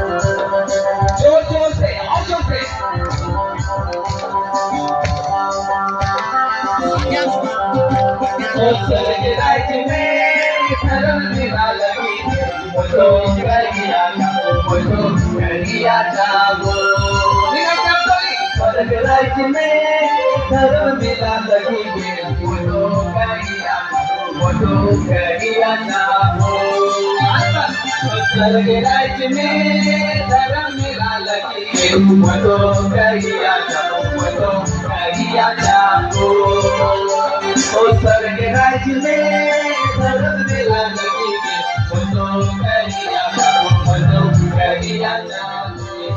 जोर जोर से और जोर से ओ स्वर्ग राज्य में धर्म मेला लगी बोलो करिया जाओ स्वर्ग राज्य में धर्म मेला लगी बोलो करिया जाओ स्वर्ग राज्य में धर्म मेला लगी बोलो करिया जाओ ओ स्वर्ग राज्य में धर्म मेला लगी बोलो करिया जाओ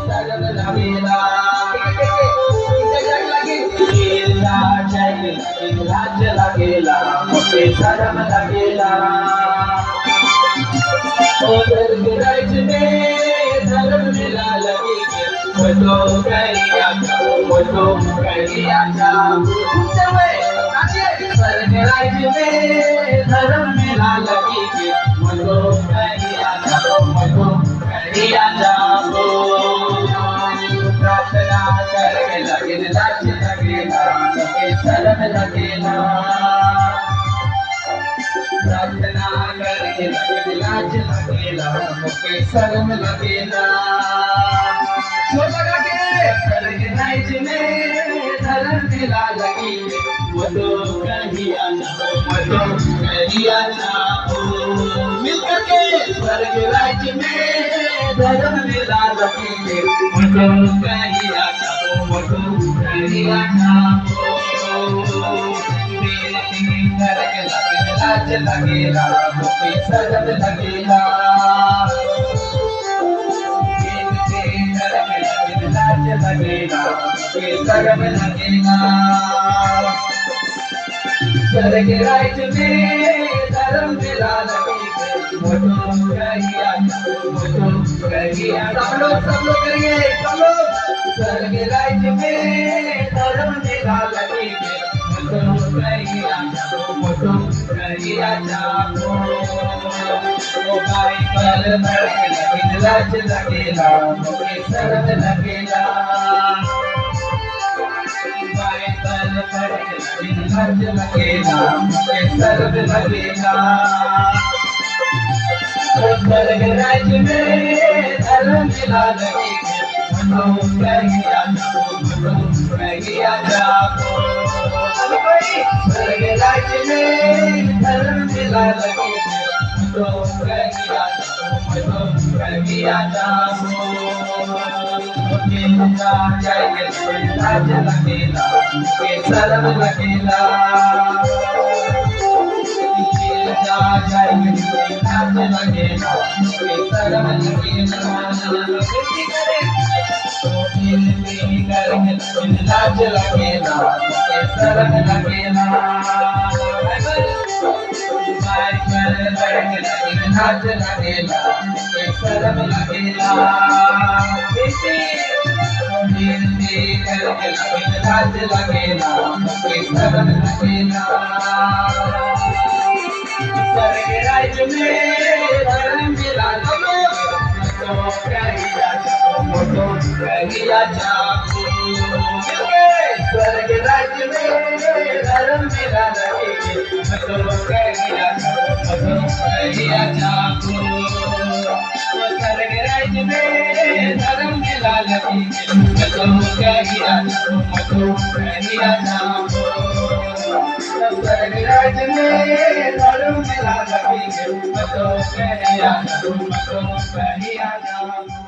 सगल लगेला लाज लगेला मुझे शर्म लगेला ओ स्वर्ग राज्य में धर्म मेला लगी बोलो करिया जाओ स्वर्ग राज्य में धर्म मेला लगी बोलो करिया जाओ प्रार्थना करके लगे लाज लगेला शर्म लगेला प्रार्थना करके लगे लाज लगेला मुझे शर्म लगेला जो लगा के स्वर्ग राज्य में धर्म मेला लगी बोलो करिया जाओ मिलकर के स्वर्ग राज्य में धर्म मेला लगी बोलो करिया जाओ लाज लगेला मुझे शर्म लगेला लाज लगेला मुझे शर्म लगेला स्वर्ग राज्य में धर्म मेला लगी बोलो करिया सब लोग करिए सब लोग स्वर्ग राज्य में धर्म मेला लगी बोलो करिया जाओ ओ बाइबल पढ़ के लगे लाज लगेला मुझे शर्म लगेला बाइबल पढ़ के लगे लाज लगेला मुझे शर्म लगेला ओ स्वर्ग राज्य में धर्म मेला लगी बोलो करिया जाओ स्वर्ग राज्य में धर्म मेला लगी बोलो करिया जाओ लाज लगेला शर्म लगेला लाज लगेला शर्म लगेला लाज लगेला शर्म लगेला लाज लगेला शर्म लगेला लाज लगेला शर्म लगेला स्वर्ग राज्य में धर्म मेला लगी बोलो करिया जाओ स्वर्ग राज्य में धर्म मेला लगी बोलो करिया जाओ स्वर्ग राज्य में धर्म मेला लगी बोलो करिया जाओ स्वर्ग राज्य में धर्म मेला लगी बोलो करिया जाओ